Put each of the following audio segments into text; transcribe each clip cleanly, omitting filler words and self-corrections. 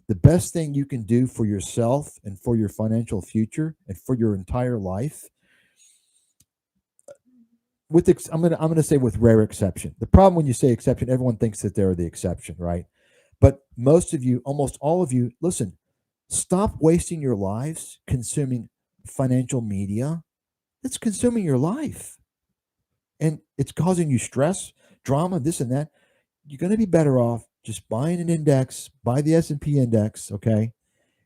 The best thing you can do for yourself and for your financial future and for your entire life, I'm gonna say with rare exception. The problem when you say exception, everyone thinks that they're the exception, right? But most of you, almost all of you, listen, stop wasting your lives consuming financial media. It's consuming your life. And it's causing you stress, drama, this and that. You're going to be better off just buying an index, buy the S&P index, okay?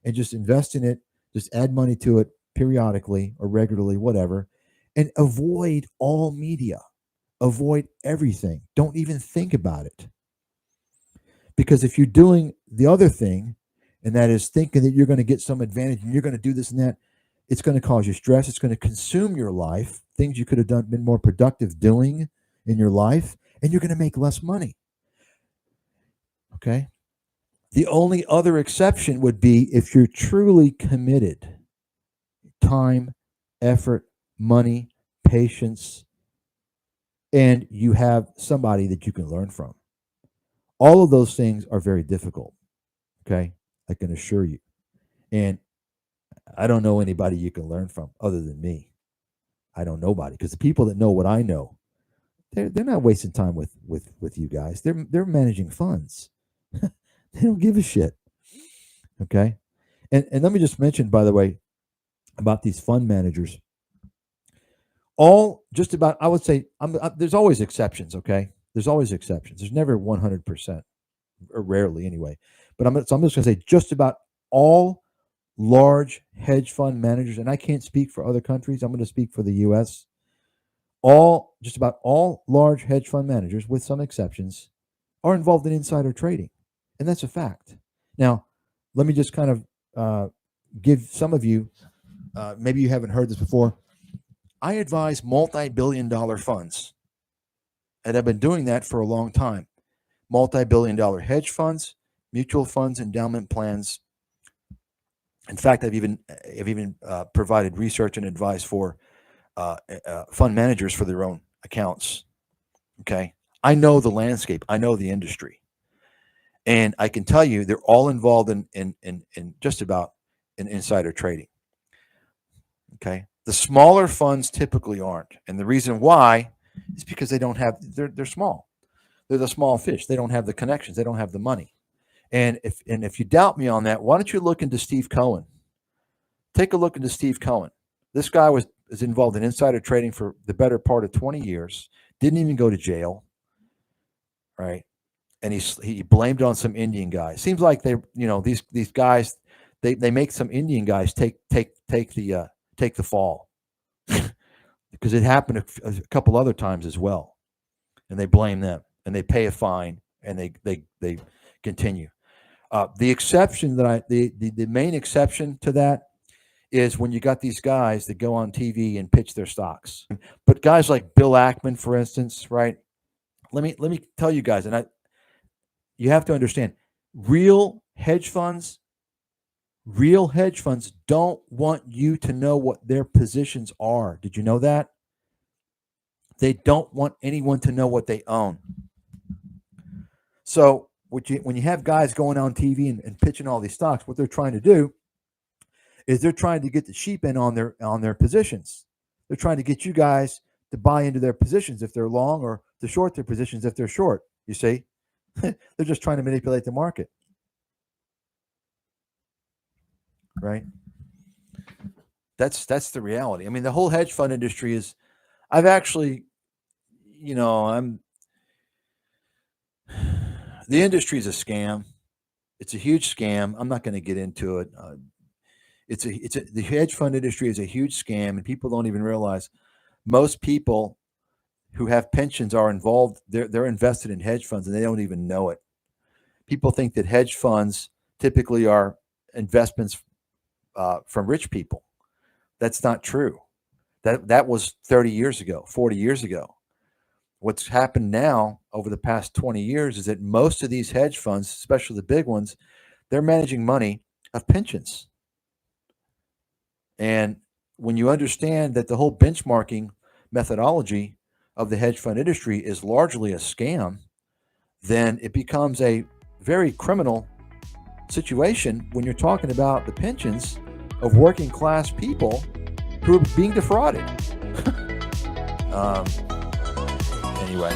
And just invest in it, just add money to it periodically or regularly, whatever, and avoid all media. Avoid everything. Don't even think about it. Because if you're doing the other thing, and that is thinking that you're going to get some advantage and you're going to do this and that, it's going to cause you stress. It's going to consume your life, things you could have been more productive doing in your life, and you're going to make less money. Okay? The only other exception would be if you're truly committed. Time, effort, money, patience, and you have somebody that you can learn from. All of those things are very difficult. Okay? I can assure you. And I don't know anybody you can learn from other than me. I don't know nobody because the people that know what I know, they're not wasting time with you guys. They're managing funds. They don't give a shit. Okay? And let me just mention, by the way, about these fund managers. All just about, I would say, there's always exceptions. Okay, there's always exceptions. There's never 100%, or rarely anyway. But so I'm just going to say just about all large hedge fund managers, and I can't speak for other countries. I'm going to speak for the U.S. Just about all large hedge fund managers, with some exceptions, are involved in insider trading, and that's a fact. Now, let me just kind of give some of you, maybe you haven't heard this before. I advise multi-billion-dollar funds, and I've been doing that for a long time. Multi-billion-dollar hedge funds, mutual funds, endowment plans. In fact, I've even provided research and advice for fund managers for their own accounts. Okay, I know the landscape. I know the industry, and I can tell you they're all involved in just about in insider trading. Okay, the smaller funds typically aren't, and the reason why is because they're small. They're the small fish. They don't have the connections. They don't have the money. And if you doubt me on that, why don't you look into Steve Cohen? Take a look into Steve Cohen. This guy is involved in insider trading for the better part of 20 years. Didn't even go to jail, right? And he blamed it on some Indian guys. Seems like these guys they make some Indian guys take the fall because it happened a couple other times as well, and they blame them and they pay a fine and they continue. The exception the main exception to that is when you got these guys that go on TV and pitch their stocks. But guys like Bill Ackman, for instance, right? Let me tell you guys, and you have to understand, real hedge funds don't want you to know what their positions are. Did you know that? They don't want anyone to know what they own. So when you have guys going on TV and pitching all these stocks, what they're trying to do is they're trying to get the sheep in on their positions. They're trying to get you guys to buy into their positions if they're long, or to short their positions if they're short. You see, they're just trying to manipulate the market, right? That's the reality. I mean, the whole hedge fund industry is. I've actually, I'm. The industry is a scam. It's a huge scam. I'm not going to get into it. The hedge fund industry is a huge scam, and people don't even realize most people who have pensions are involved. They're invested in hedge funds, and they don't even know it. People think that hedge funds typically are investments from rich people. That's not true. That was 30 years ago, 40 years ago. What's happened now over the past 20 years is that most of these hedge funds, especially the big ones, they're managing money of pensions. And when you understand that the whole benchmarking methodology of the hedge fund industry is largely a scam, then it becomes a very criminal situation when you're talking about the pensions of working class people who are being defrauded. Anyway.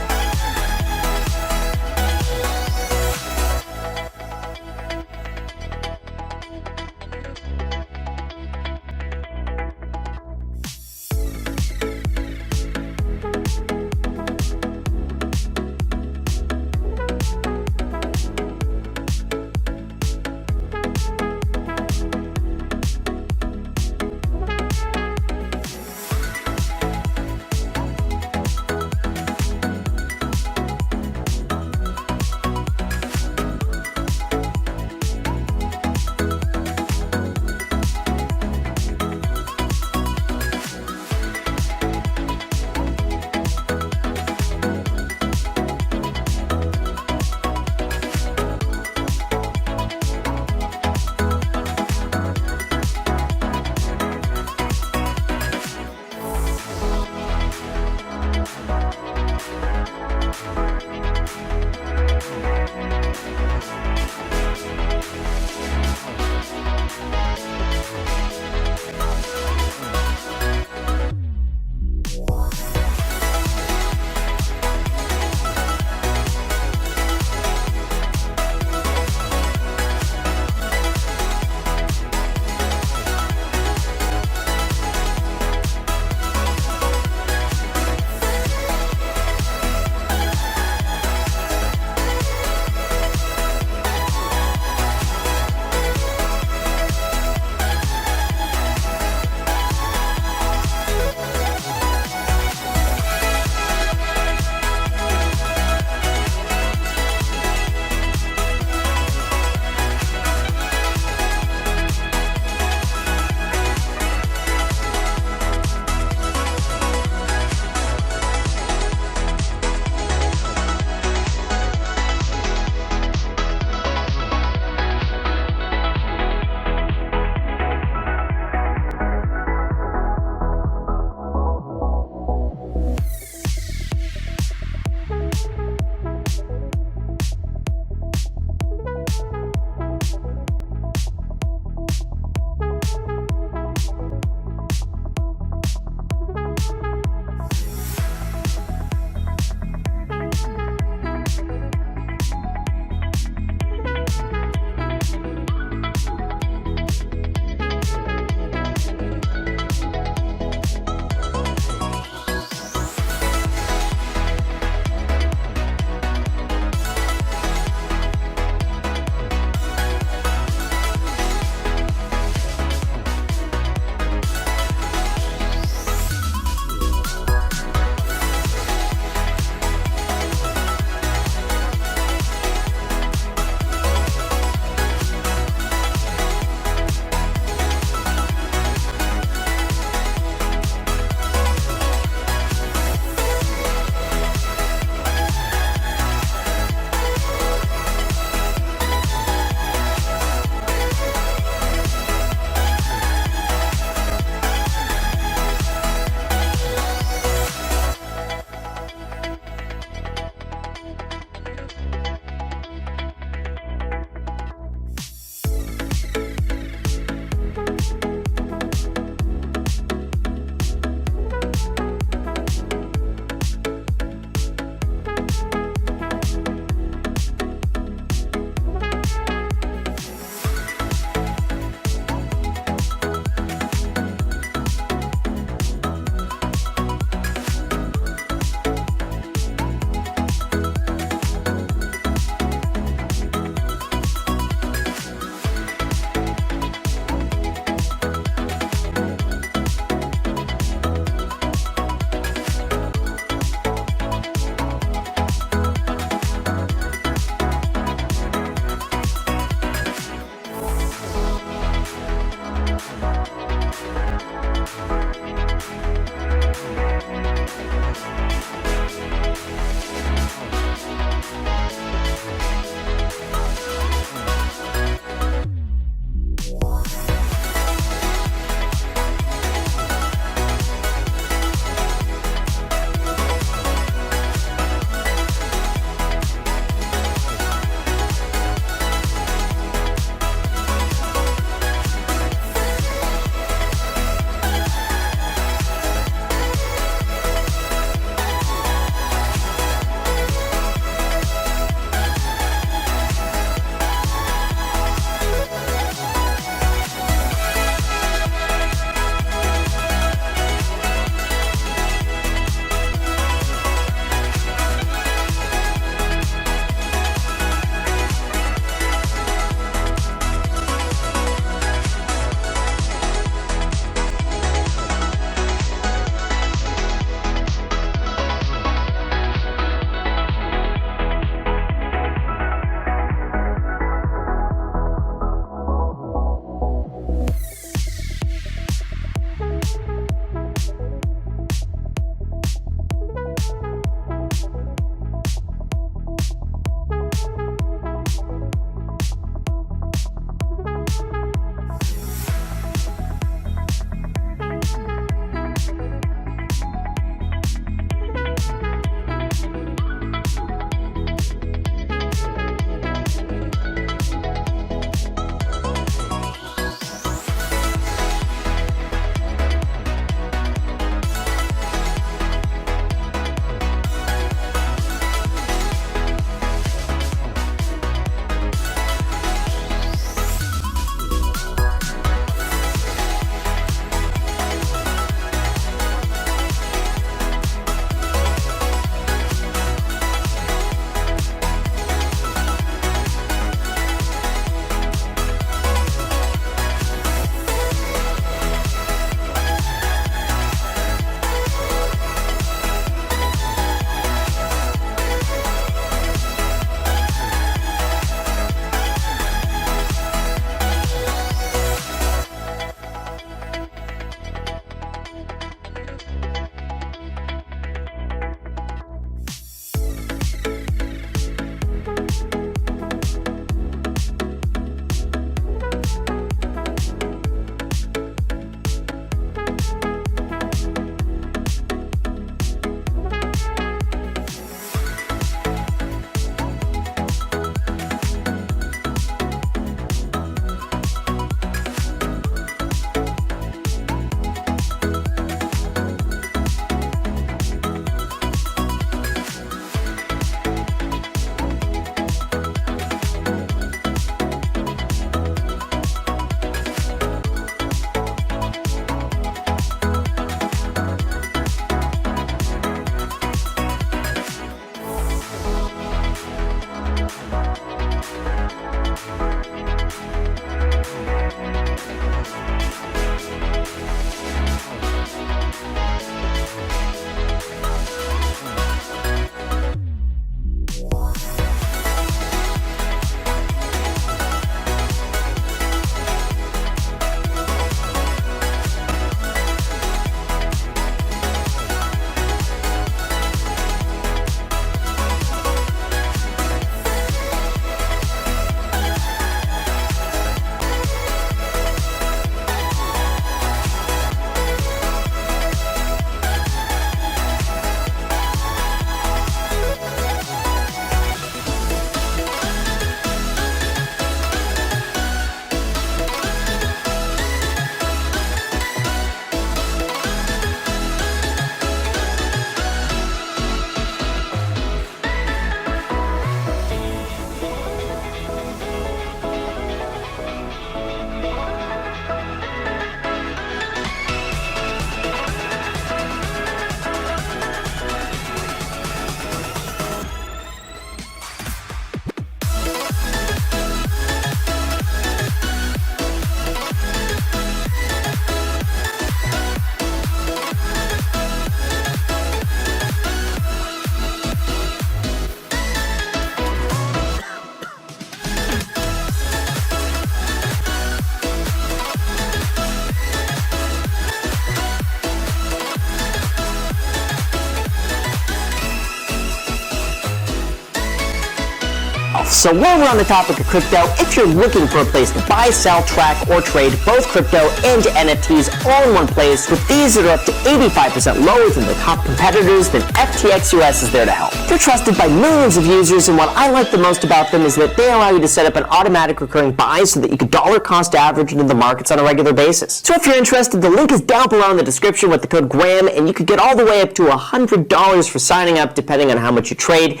So while we're on the topic of crypto, if you're looking for a place to buy, sell, track, or trade both crypto and NFTs all in one place, with fees that are up to 85% lower than the top competitors, then FTX US is there to help. They're trusted by millions of users, and what I like the most about them is that they allow you to set up an automatic recurring buy so that you can dollar cost average into the markets on a regular basis. So if you're interested, the link is down below in the description with the code GRAHAM, and you could get all the way up to $100 for signing up depending on how much you trade.